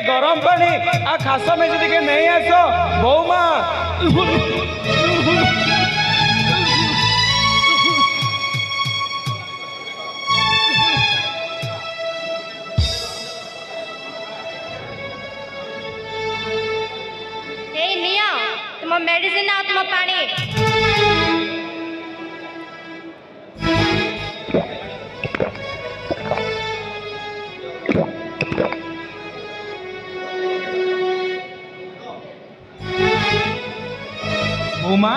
गरम पानी आ खास में टे नहीं आस बौमा तुम मेडिसिन आ तुम पानी बौमा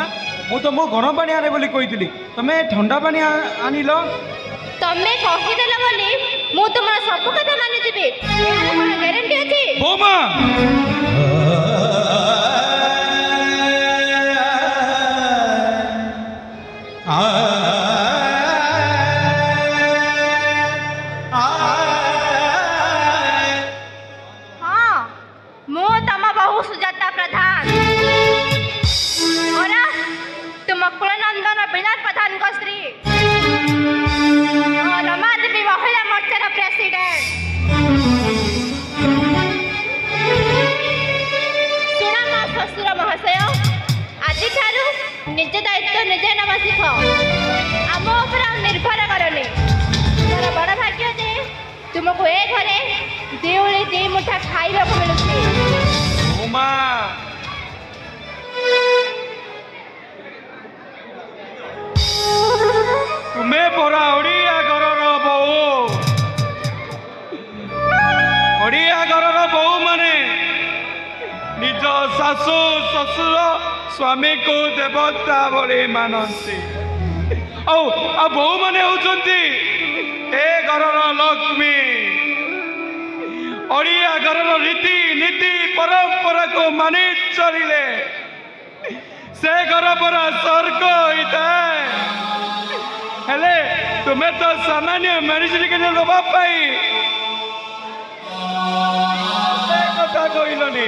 मु तुमको गरम पानी आने बोली कही तमें ठंडा पानी आनिल तमें कहीदेल बोली मु तुम सब कथा मानि जीबी गारंटी अछि बौमा हाँ मु तम बहु सुजाता प्रधान और तुम कुलनंदन विनोद प्रधान को स्त्री और रमा देवी महिला मोर्चार प्रेसिडेंट शुण मो ससुर महाशय आज निज दायित्व निजे नवा शिख आम उपर निर्भर करनी मोर बड़ भाग्य जे तुमको ए घरे देउली दी मुठा खाइबा को मिलुछि उमा तुम्हें परा ओडिया घर ओडिया घर बहु माने निज शाशु ससुर स्वामी को देवता भली मानती बहु माने होचंती ए घर लक्ष्मी ओडिया घर रीति नीति परंपरा को मानि चलिले से घर पर स्वर्ग होता हेले तुम्हें तो सामान्य मेडिसिन के दबा कथा कहलनि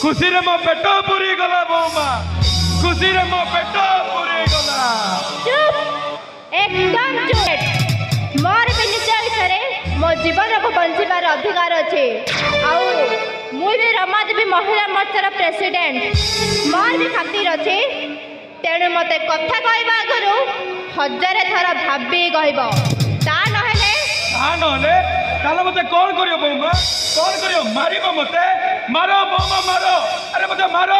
खुशी रे मो पेट पूरी गला बौमा खुशी रे मो पेट पूरी गला चुप एकदम चुप मोर भी निज इच्छा मो जीवन को बंचार अधिकार अच्छे मुझे रमा देवी महिला मोर्चार प्रेसिडेंट मोर भी खातिर अच्छे तेणु मत कथा कहवा आगु हजार थर भाभी कह मत कौन कर बौमा कौन कर मार मत मार बौमा मार अरे मत मार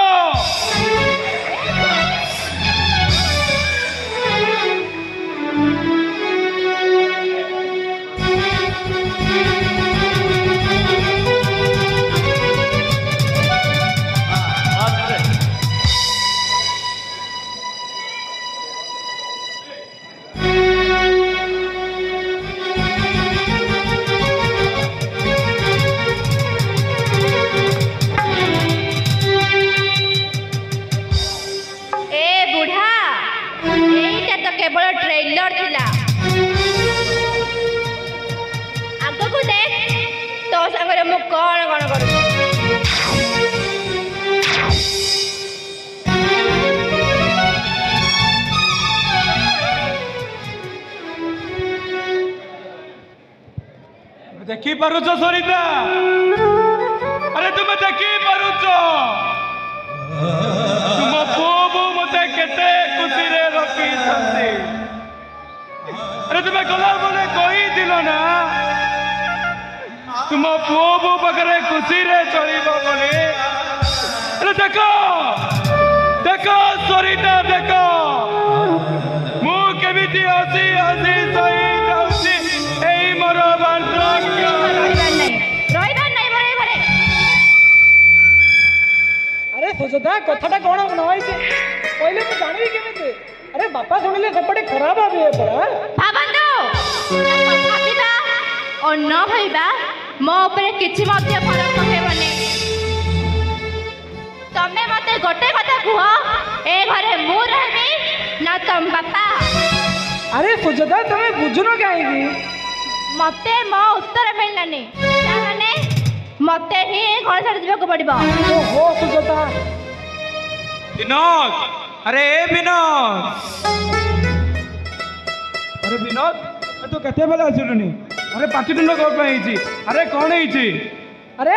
केवल ट्रेलर थिला आगो को देख तो संगे मु कौन कौन कर देखी पारुच सरिता अरे तुम देखी पारुच तुम पुओ मते केते खुशी रे रखी अरे तुम्हें गला बोले कही दिल ना तुम पुओ पाखे खुशी रे चलो बोले अरे देखो देखो सरिता देखो मु केमिति हसी हसी सही जाउसी एई मोर बार्धक्य अरे सुजता कथाटा कौन नई कहले तो जानी केमिति अरे बापा सुनिले सेपटे खराब भावे पड़ा भाबंदो भाबिबा और न भाइबा मो ऊपर किछि मध्य फरक पकेबनी तमे मते गोटे कथा कुह ए घरे मु रहबी ना तम बापा अरे सुजता तमे बुझुनो काहेगी मते मो उत्तर मिलनानी ताने मते ही घर छाड़ दिबा को पड़िबो ओहो सुजता विनोद अरे विनोद अरे विनोद तो केते बेला आसिलुनी अरे पाटिटुंड कोन पे हिची अरे कोन हिची अरे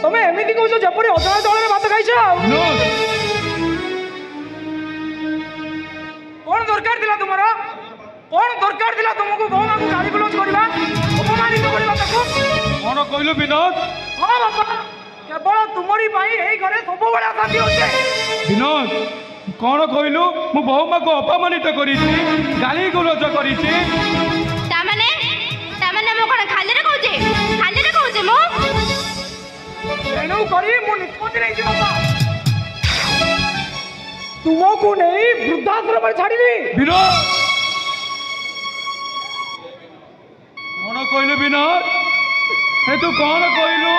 तमे एमिति कहछो जपरी अजय दଳରେ भात खाइछो विनोद कोन दरकार दिला तुमरो कोन दरकार दिला तुमको बहुमा को गाली गुलोज करबा अपमानित करबा ताको कोन कहलु विनोद हां बापा केवल तुमरी भाई एई घरे सब बड़ा शांति होचे विनोद कौन कहलु मु बहुमा को अपमानित करिछि गाली गुलोज करिछि तामाने मो कोन खाली रे कहूचे मो एनु करी मु निष्पत्ति नै बापा तुमको नहीं वृद्धाश्रम में छाड़ी दी विनोद कौन कहलु विनोद हे तू कौन कहलु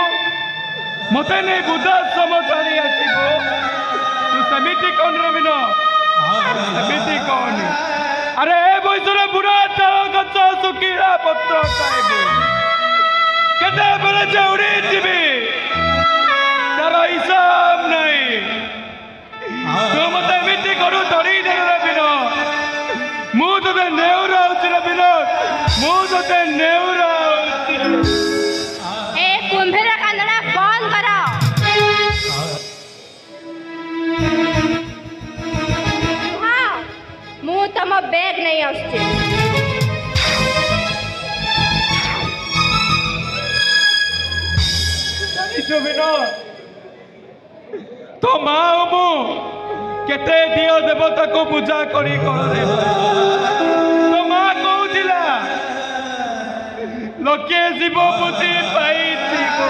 मते नहीं वृद्धाश्रम छाड़ी आसीबो तू समिति कौन रे विनोद समिति कौन अरे ए बयसरे बुढ़ा ताल गछ सुखीला पत्र खाइबो केते बेले चौड़ी जीवी तार हिसाब नहीं तू मते एमिति करू धरी दे रे विनोद मु तते नेउरा होछि रे विनोद मु तते नेउरा होछि ए कुंभीर कांदना बंद करो हां मु तम बैग नहीं आछे विनोद तो माँ मु केते दियो देवता को पूजा करी करे तो माँ कहूला लोके जीव बुझी पाइछि को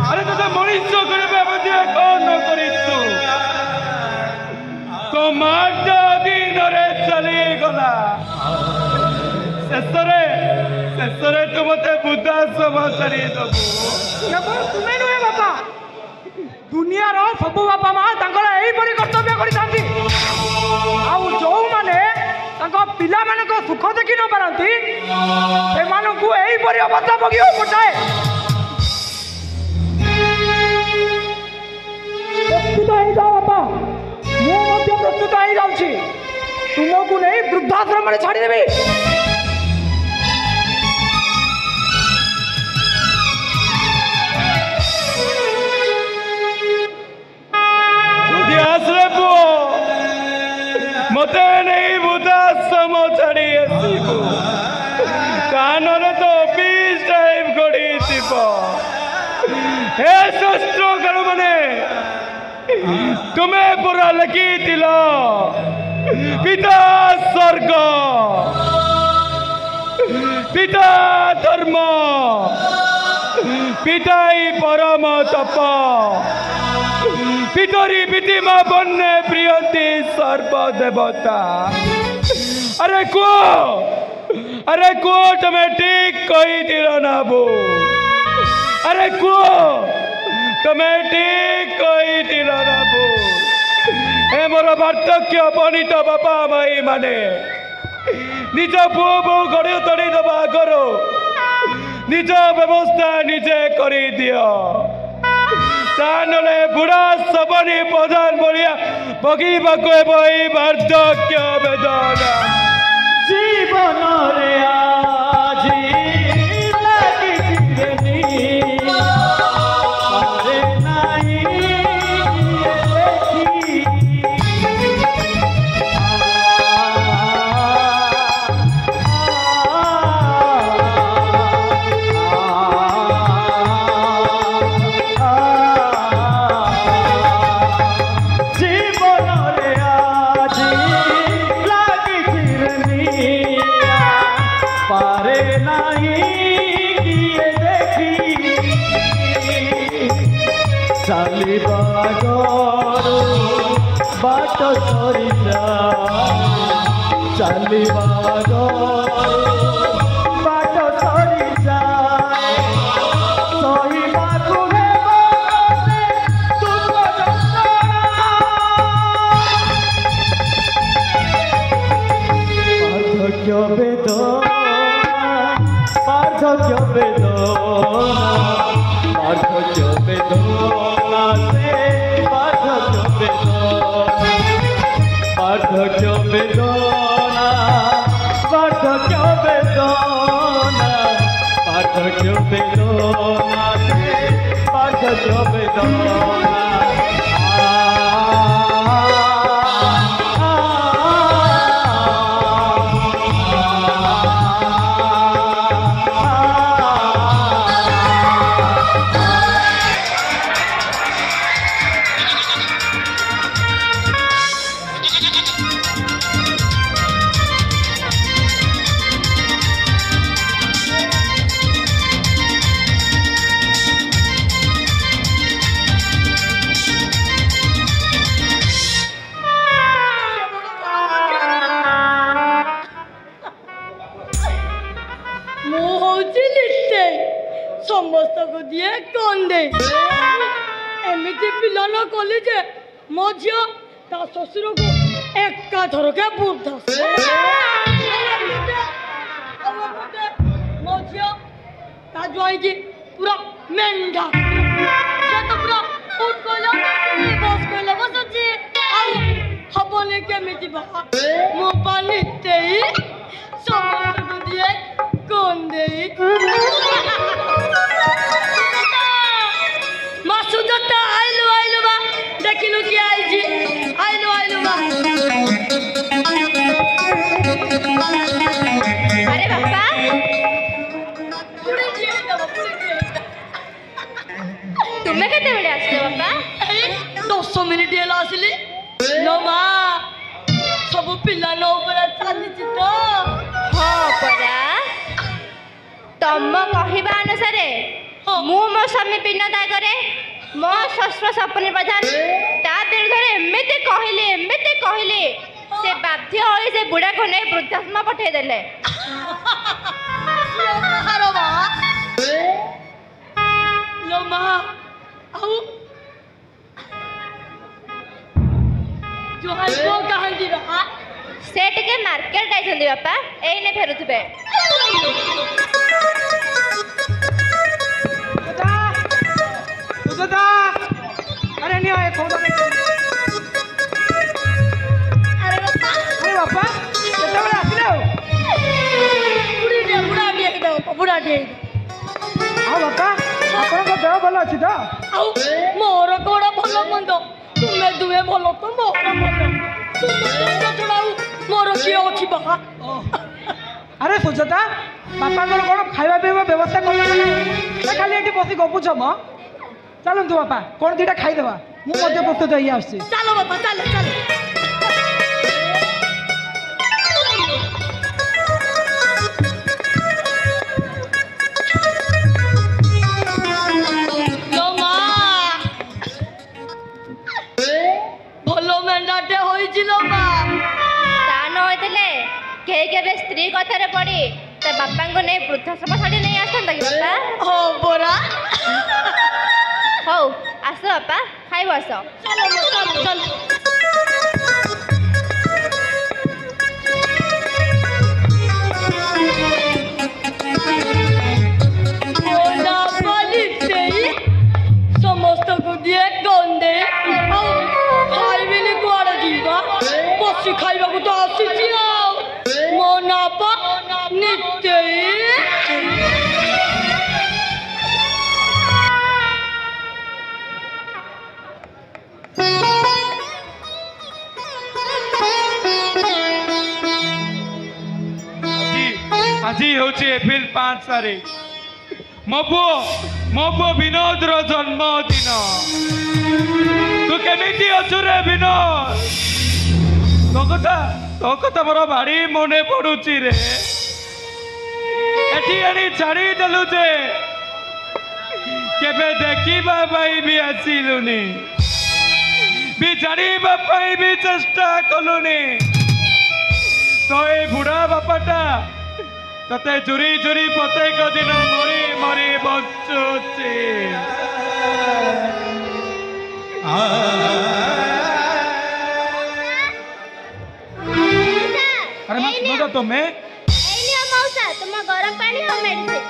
अरे तो मनुष्य करबे बुझे कौन करिछु तो माँ दिन रे चली गला शेषरे तू मते वृद्धाश्रम छाड़ी दबु केवल तुमे नुहे बापा दुनिया रो सब बापा माँ तांकर एही परि कर्तव्य करि थांती आउ जो माने तांको पिला माने को सुख देखि न पारंती से मानु को एही परि अवस्था भोगियो पटाए प्रस्तुत हो जाओ बापा मो मध्य प्रस्तुत हो जाउछि तुमको नहीं वृद्धाश्रम में छाड़ी देबी मते नहीं वृद्धाश्रम छाड़ी आसबू कानन तो बीस टाइम गड़ी हे शस्त्र माने तुम्हें पूरा लगी दिल पिता स्वर्ग पिता धर्म पिताई परम तप पितरी पितिमा बन्ने प्रियंती सर्वदेवता अरे को तुम्हें ठीक कही दिल ना बो अरे को तुम्हें ठीक कही दिल ना बो ए मोर वार्धक्य बनित बापा माई माने निज पुओ बो गड़ी तड़ी दबा करो निज व्यवस्था निजे करी दियो तानले बुढ़ा सबनी प्रधान बलिया भोगिबाको एई वार्धक्य वेदना जीवन रे आजी चलिबा गरु बाट सरी जाए चलिबा गरु बाट सरी जाए सहिबाकु हेब मते दुख जंत्रणा पार्थक्य वेदना पार्थक्य वेदना से पार्थक्य वेदना पार्थक्य वेदना पार्थक्य वेदना से पार्थक्य वेदना समस्त को दिए कंदे एमती पिला न कले जे मो झियो ता ससुर को एका थर के बुद्धा मो झियो ता जोई जी पूरा मेंढा से तो पूरा उठ कोला बस कोला बस जी आ हबले केमिति बा मो पानी तेई समस्त को दिए कंदे मासुदता आइलो आइलो बा देखिलु कि आई जी आइलो आइलो बा अरे बापा पुड़ी जी तुम्हें केते बेले आसले बापा 10 मिनिट हेला आसली नो मा सब पिला नो ऊपर चली तो हाँ परा तम कहवा अनुसार मु मो स्वामी पिंडदाय करे मो शस्त्र सपन प्रधान ता विरुद्ध एमती कहले से बाध्य होई से बुढ़ा को नहीं वृद्धाश्रम पठे देले हारो बा लो मा आउ जो हाल को कहां दी रहा से टिके मार्केट आइछंदी बापा एई ने फेरुथबे सुजाता अरे नहीं आए खोदा में अरे बापा केतेबेले आसिले हो बुढ़ा दे आ बापा आपन को देह भलो अछि तो आउ मोर कोड़ा भलो मंद तुमे दुए भलो तो मोर भलो तुमे छोड़ाऊ मोर की अछि बा अरे सुजाता बापा को कोन खाइबा पीबा व्यवस्था करला ना खाली एठी बसी गपुछ म चलो तू बापा कौन दीटा खाई देवा मु मध्य प्रस्तुत होई आछी चलो बापा चलो चलो लो मा भलो मेंढाटे होई लो मा ता न होइतले के स्त्री कथारे पड़ी ता बापा को नहीं वृद्धाश्रम छाड़ी नहीं आसता कि बापा हो बोरा हौ आस बापा खाई बस चलो चलो चलो समस्त को दिए गंदे खाइबेनी कुआड़े जीवा बसी खाइबा को तो आसी मो नापा नित्य আজি হচ্ছে এপ্রিল 5 তারিখ ମୋ ପୁଅ ବିନୋଦର ଜନ୍ମଦିନ। ତୁ କେମିତି ଅଛୁ ରେ ବିନୋଦ? ତୋ କଥା ମୋର ଭାରି ମନେ ପଡୁଛି ରେ। ଏଠି ଆଣି ଛାଡ଼ି ଦେଲୁ ଯେ केबे देखिबा पाई भी आसिलुनी भी जानिबा पाई भी चेष्टा कलुनी तो ए बुढ़ा बापाटा तते चुरी चुरी प्रत्येक दिन मरी मरी बचुची अरे मैं सुनो तो तुम्हें मौसा तुम गरम पानी और मेडिसिन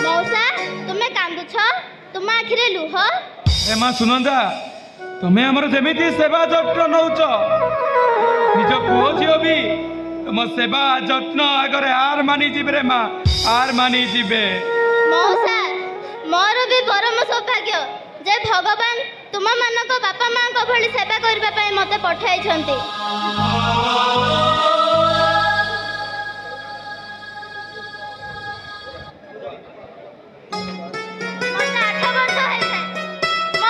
मौसा तुम्हें कांदुछ तुम आखिरे लुह ए माँ सुनंदा तुम्हें हमर जेमिति सेवा जत्न नौच निज पुओ झियो भी तुम सेवा जत्न आगरे हार मानी जीवे रे माँ हार मानी जीवे मौसा मोर भी परम सौभाग्य जे भगवान तुम मानक बापा माँ को भली सेवा करबा पई मते पठाई छंती मते 8 वर्ष हेले मो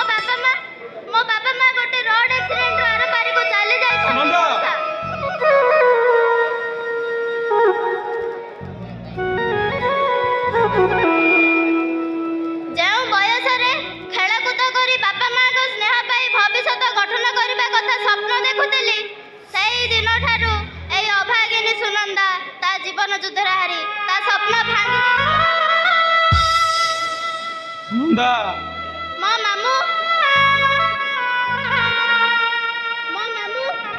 बापा माँ गोटे रोड एक्सीडेंट रो आर पारी को चली जाय छंती ଯେଉଁ ବୟସରେ ଖେଳକୁଦ କରି ବାପା ମାଆଙ୍କ ସ୍ନେହ ପାଇ ଭବିଷ୍ୟତ ଗଠନ କରିବା କଥା ସ୍ୱପ୍ନ ଦେଖୁଥିଲି ସେହି ଦିନଠାରୁ ଏହି ଅଭାଗିନୀ ସୁନନ୍ଦା ତା ଜୀବନ ଯୁଦ୍ଧରେ ହାରି ତା ସ୍ୱପ୍ନ ଭାଙ୍ଗି ସୁନନ୍ଦା ମୋ ମାମୁଁ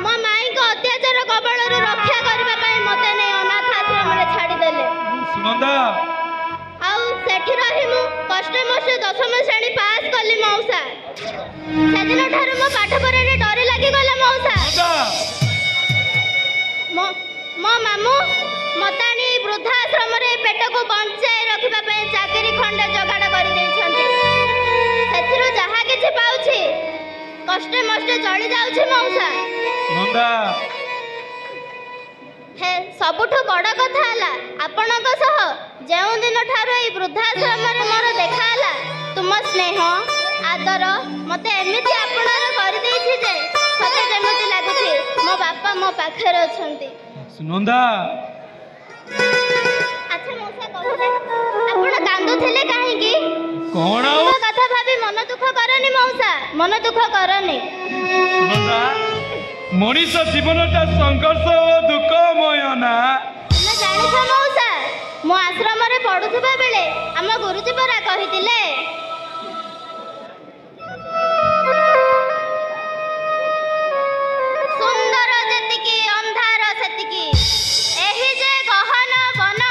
ମୋ ମାଇଙ୍କ ଅତ୍ୟାଚାର କବଳରୁ ରକ୍ଷା କରିବା ପାଇଁ ମୋତେ ନେଇ ଅନାଥ ଆଶ୍ରମରେ ଛାଡ଼ିଦେଲେ ସୁନନ୍ଦା ଆଉ ସେଠି ରହି ମୁଁ କଷ୍ଟେ ମଷ୍ଟେ 10ମ ଶ୍ରେଣୀ ପାସ୍ କଲି ମଉସା ସେଦିନ ଠାରୁ ମୋ ପାଠ ପଢ଼ାରେ ଡର ଲାଗିଗଲା ମଉସା ମୋ ମାମୁଁ ମୋତେ ଆଣି ବୃଦ୍ଧାଶ୍ରମରେ ପେଟକୁ ବଞ୍ଚାଇ ରଖିବା ପାଇଁ ଚାକିରି ଖଣ୍ଡେ ଯୋଗାଡ଼ କରିଦେଇଛନ୍ତି ସେଥିରୁ ଯାହା କିଛି ପାଉଛି କଷ୍ଟେ ମଷ୍ଟେ ଚଳି ଯାଉଛି ମଉସା ସୁନନ୍ଦା ହେ ସବୁଠୁ ବଡ଼ କଥା ହେଲା ଆପଣଙ୍କ ସହ ଯେଉଁ ଦିନ ଠାରୁ ଏହି ବୃଦ୍ଧାଶ୍ରମରେ ମୋର ଦେଖା ହେଲା ତୁମ ସ୍ନେହ ଆଦର ମୋତେ ଏମିତି ଆପଣାର କରିଦେଇଛି ଯେ ସତେ ଯେମିତି ଲାଗୁଛି ମୋ ବାପା ମୋ ପାଖରେ ଅଛନ୍ତି ସୁନନ୍ଦା ଆଚ୍ଛା ମଉସା କହିଲେ ଆପଣ କାନ୍ଦୁଥିଲେ କାହିଁକି କଣ ଆଉ ମୋ କଥା ଭାବି ମନ ଦୁଃଖ କରନି ମଉସା ମନ ଦୁଃଖ କରନି ସୁନନ୍ଦା ମଣିଷ ଜୀବନଟା ସଂଘର୍ଷ ଓ ଦୁଃଖମୟ ନା ତୁମେ ଜାଣିଛ ମଉସା ମୁଁ ଆଶ୍ରମରେ ପଢୁଥିବା ବେଳେ ଆମ ଗୁରୁଜୀ ପରା କହିଥିଲେ ସୁନ୍ଦର ଯେତିକି ଅନ୍ଧାର ସେତିକି ଏହି ଯେ ଗହନ ବନ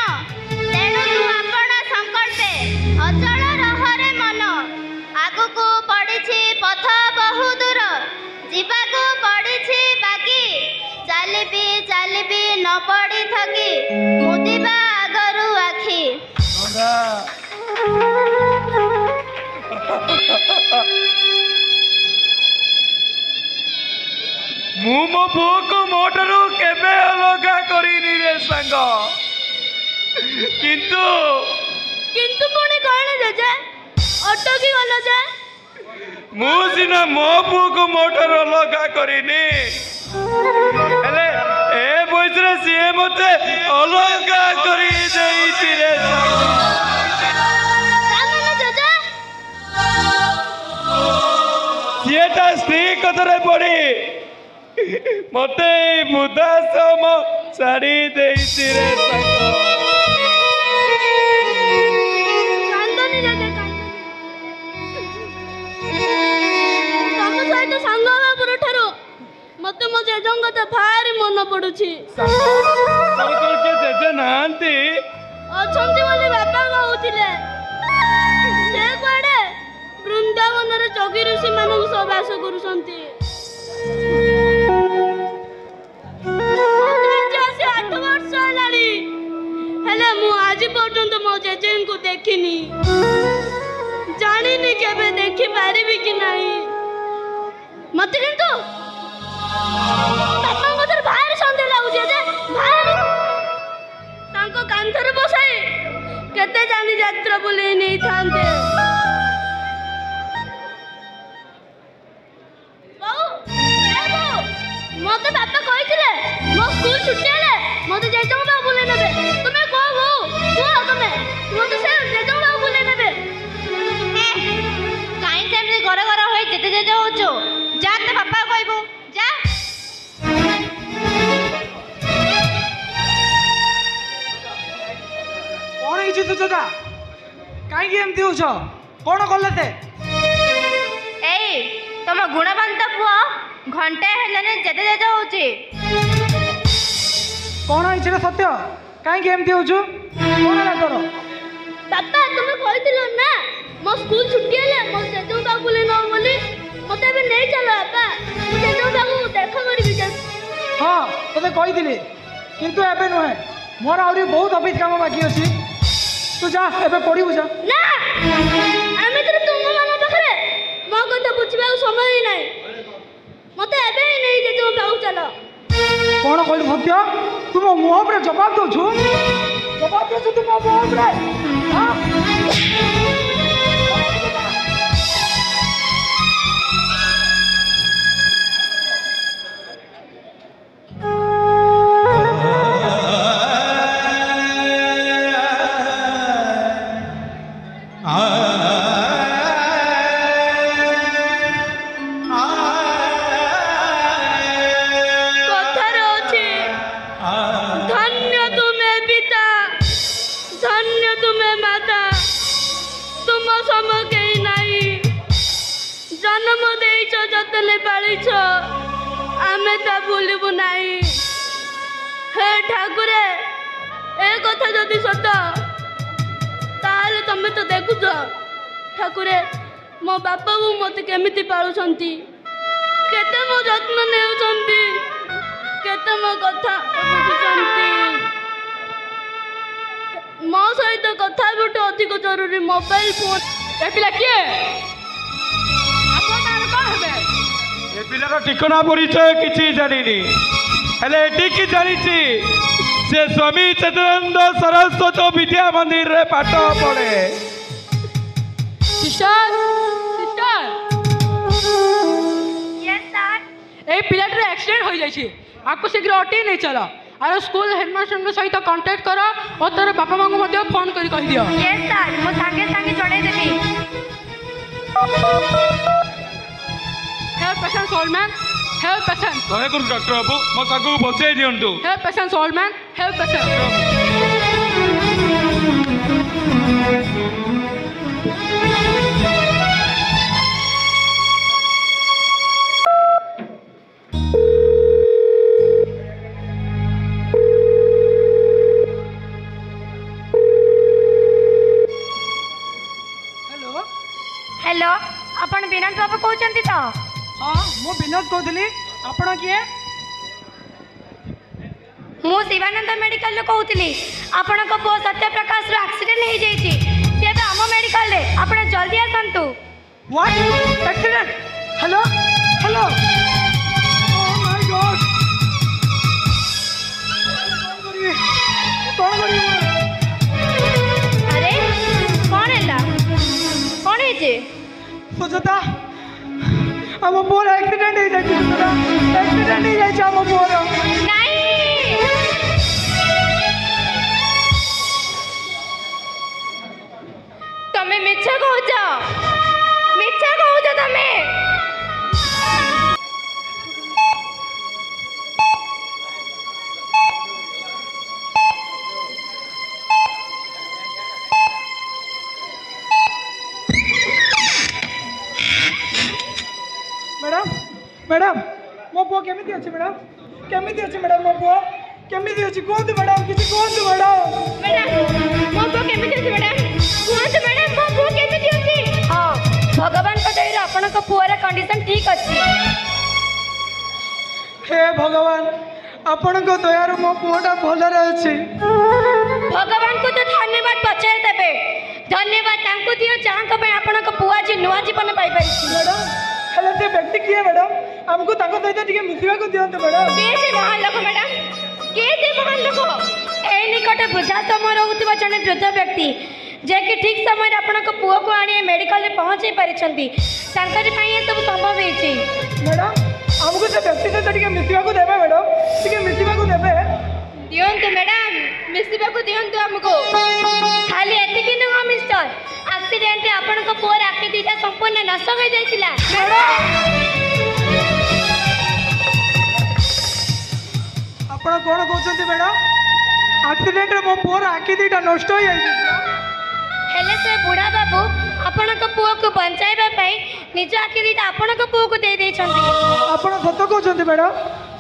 ତେଣୁ ତୁ ଆପଣ ସଂକଳ୍ପେ ଅଚଳ ରହରେ ମନ ଆଗକୁ ପଡ଼ିଛି ପଥ ବହୁ ଦୂର ଯିବାକୁ ପଡ଼ିଛି ବାକି ଚାଲିବି ଚାଲିବି ନ ପଡ଼ି ଥକି ମୁଦିବା ଆଗରୁ ଆଖି ମୁଁ ମୋ ପୁଅକୁ ମୋ ଠାରୁ କେବେ ଅଲଗା କରିନି ରେ ସାଙ୍ଗ କିନ୍ତୁ ପୁଣି କଣ ଜେଜେ ଅଟକି ଗଲ ଯେ ମୁଁ ସିନା ମୋ ପୁଅକୁ ମୋ ଠାରୁ ଅଲଗା କରିନି ହେଲେ ଏ ବୟସରେ ସିଏ ମତେ ଅଲଗା କରି ଦେଇଛି ରେ ସିଏ ତା ସ୍ତ୍ରୀ କଥାରେ ପଡି ମତେ ବୃଦ୍ଧାଶ୍ରମ ଛାଡ଼ି ଦେଇଛି ରେ ସାଙ୍ଗ ମତେ ମୋ ଜେଜେଙ୍କ କଥା ଭାରି ମନେ ପଡୁଛି ଜେଜେ ନାହାନ୍ତି ଅଛନ୍ତି ବୋଲି ବାପା କହୁଥିଲେ ସେ କୁଆଡେ ବୃନ୍ଦାବନରେ ଯୋଗୀ ଋଷି ମାନଙ୍କ ସହ ବାସ କରୁଛନ୍ତି 8 ବର୍ଷ ହେଲାଣି ହେଲେ ମୁଁ ଆଜି ପର୍ଯ୍ୟନ୍ତ ମୋ ଜେଜେଙ୍କୁ ଦେଖିନି ଜାଣିନି କେବେ ଦେଖିପାରିବି କି ନାହିଁ ମତେ କିନ୍ତୁ ବାପାଙ୍କ କଥାରେ ଭାରି ସନ୍ଦେହ ଲାଗୁଛି ଯେ ଭାରି ତାଙ୍କ କାନ୍ଥରେ ବସାଇ କେତେ ଜାଣି ଯାତ୍ରା ବୁଲେଇ ନେଇଥାନ୍ତେ ମତେ ବାପା କହିଥିଲେ ମୋ ସ୍କୁଲ ଛୁଟି ହେଲେ ମତେ होची सुचेता काई एमती होछ कोन करले ते एई तुम गुणवंत पुआ घंटे हेलेने जेते जेते होची कोन इछरे सत्य काई एमती होछु कोन ना करो बापा तुम कहतिलो ना मो स्कूल छुट्टी हेले मो जेजो बाबू ले न बोली मते भी नहीं चलो बापा मो जेजो बाबू देखा करबी जे हां तते कहि दिली किंतु एबे नहे मोर आउरी बहुत ऑफिस काम बाकी अछि तू जा एबे पढिबु जा ना आमे तो तुम मामा पाखरे मो कथा बुझबा समय ही नहीं मते एबे ही नहीं जेजो बाबू चलो कोन कहलु सत्य तुम मुंह पर जवाब दो छु जवाब दो छु तुम मुंह पर हां आमे ता भूलबू नहीं हे ठाकुरे ए कथा जदि सत ताले तमे तो देखुछ ठाकुरे मो बापा बो मते केमिति पालुछंती केते मो जत्न नेउछंती केते मो कथा बुझुछंती मो सहित कथा बिट अधिक जरूरी मोबाइल फोन ए पिला के आपन नाम कोन हेबे ए पिलार ठिकाना परिचय किसी जानी हेले एटिकी जानी से स्वामी चिदानंद सरस्वती विद्या मंदिर रे पाठ पढ़े सिस्टर सिस्टर यस सर ए पिलाटर एक्सीडेंट हो जाइए आपको शीघ्र अटी नहीं चला और स्कूल हेडमास्टर सहित कांटेक्ट करो और तार बापा माँ को फोन कर कह दियो यस सर मो संगे संगे जणै देबी हेल्प पेशेंट सोल्डमैन हेल्प पेशेंट दया कर डॉक्टर बाबू मो सागु बचाई दियंतु हेल्प पेशेंट सोल्डमैन हेल्प पेशेंट हेलो हेलो आपण विनोद बाबू कहउचंती तो हां मो विनोद कहतली आपण किए मु शिवानंद मेडिकल कहूली आपण पुओ सत्य प्रकाश एक्सीडेंट हो जाइए सी आम मेडिकल आप जल्दी आसतु what accident hello hello oh my god कौन करी अरे कौन है कौन है सुजाता हम पुओर एक्सीडेंट हो जाइए सुजाता एक्सीडेंट हो जाइए हम पुओर नहीं तमे मिछ कहूच तमे मैडम मैडम मो पुओ केमिति अछि मैडम केमिति अछि मैडम मो पुओ केमिति अछि कोन मैडम किछि कोन मैडम मैडम मो पुओ केमिति अछि मैडम कोन मैडम मो पुओ केमिति अछि हां भगवान को दयरा आपण को पुओर कंडीशन ठीक अछि हे भगवान आपण को दयार मो पुओटा भलरे अछि भगवान को तो धन्यवाद पचार देबे धन्यवाद तांको दियो जांको पे आपण को पुआ जी नुआ जीवन पाई पाई मैडम हेले से व्यक्ति किए मैडम हमको ताको सहित टिके मिसिबा को दियंत मैडम के से महान लोक मैडम के से महान लोक ए निकट वृद्धाश्रम रहउतबा जने वृद्ध व्यक्ति जे कि ठीक समय आपण को पुओ को आनी मेडिकल रे पहुंचे परिछंती तांकर पई ये सब संभव हेछि मैडम हमको से व्यक्ति सहित टिके मिसिबा को देबे मैडम टिके मिसिबा को देबे दियंतु मैडम मिसिबा को दियंतु हमको खाली एतिकी न मिस्टर एक्सीडेंट रे आपण को पुओ आखि दीटा संपूर्ण नष्ट हो जाइतिला आपण कोन कहउछंती मैडम एक्सीडेंट रे मो पुओर आखि दीटा नष्ट हो जाइतिला से बुढ़ा बाबू आपण पुओ को बचाइबा निज आखि दीटा आपण पुओ को दे देछंती। आपण सत कहउछंती मैडम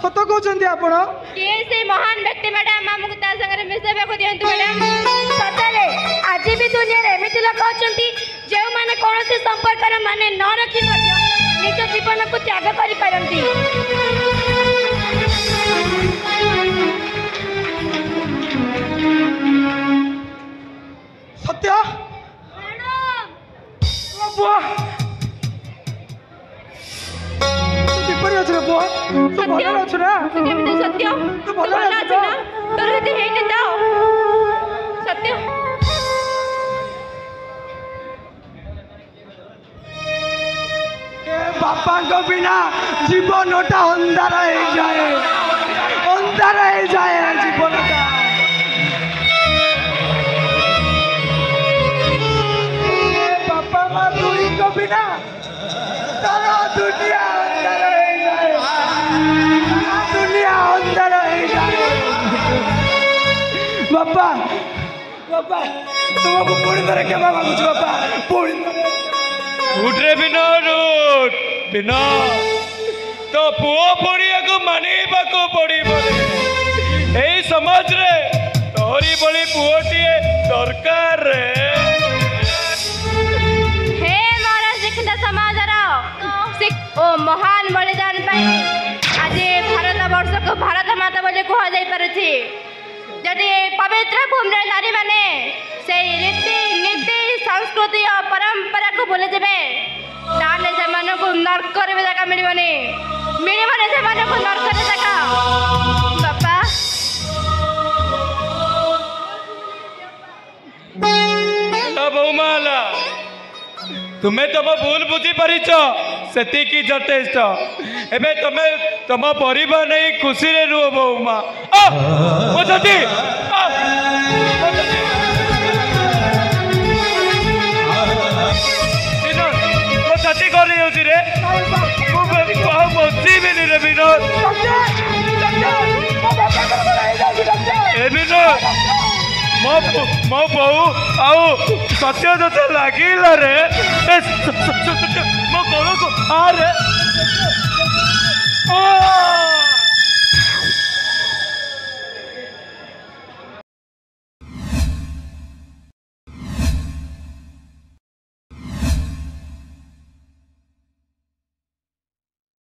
सत कहउछंती आपण किए से महान व्यक्ति मैडम हमको ता संगे मिसेबे को दियंतु मैडम। सतरे आज भी दुनिया रे एमिति लोक अछंती जे माने कोनोसी संपर्क माने न रखि मध्य निज जीवन को त्याग करि पारंती। सत्य मैडम बुआ तू किपरि अछ रे बुआ तू भलो अछ ना केमिति सत्य तू तू भलो भलो अछ अछि ना तोर हेते हेते दाओ सत्य ए बापा को बिना जीवनटा अंधार हो जाए जीवनटा बापा माँ दूरी को बिना सारा दुनिया अंधार हो जाए दुनिया अंधार हो जाए बापा बापा तुमको पूरी तरह के बाबा कुछ बापा पूरी उठ रे विनोद उठ विनोद तो पुओ पड़िया को मानिबा को पड़िबो रे एई समाज रे तोरी बली पुओटिए दरकार रे। हे मोर शिक्षित समाज ओ महान बलिदान पाई आज भारत वर्ष को भारत माता बोले कह जाई पारुछि। जदि पवित्र भूमि नारी माने से रीति नीति संस्कृति और परंपरा को भूले जेबे ताने से मन को नरक रे जगह मिलबनी से मन को नरक रे जगह बापा बहुमाला तुम्हें तुम भूल बुझी पारिच सेतिकी यथेष्ट एबे तमे तुम परिवार नहीं खुशी रे रुह बहुमा ओ सती ओ सती कर रही होती रे बची भी नहीं रे विनोद ए विनोद मो बहु आउ सत्य तो लगिल रे मो गोड़ को आ रे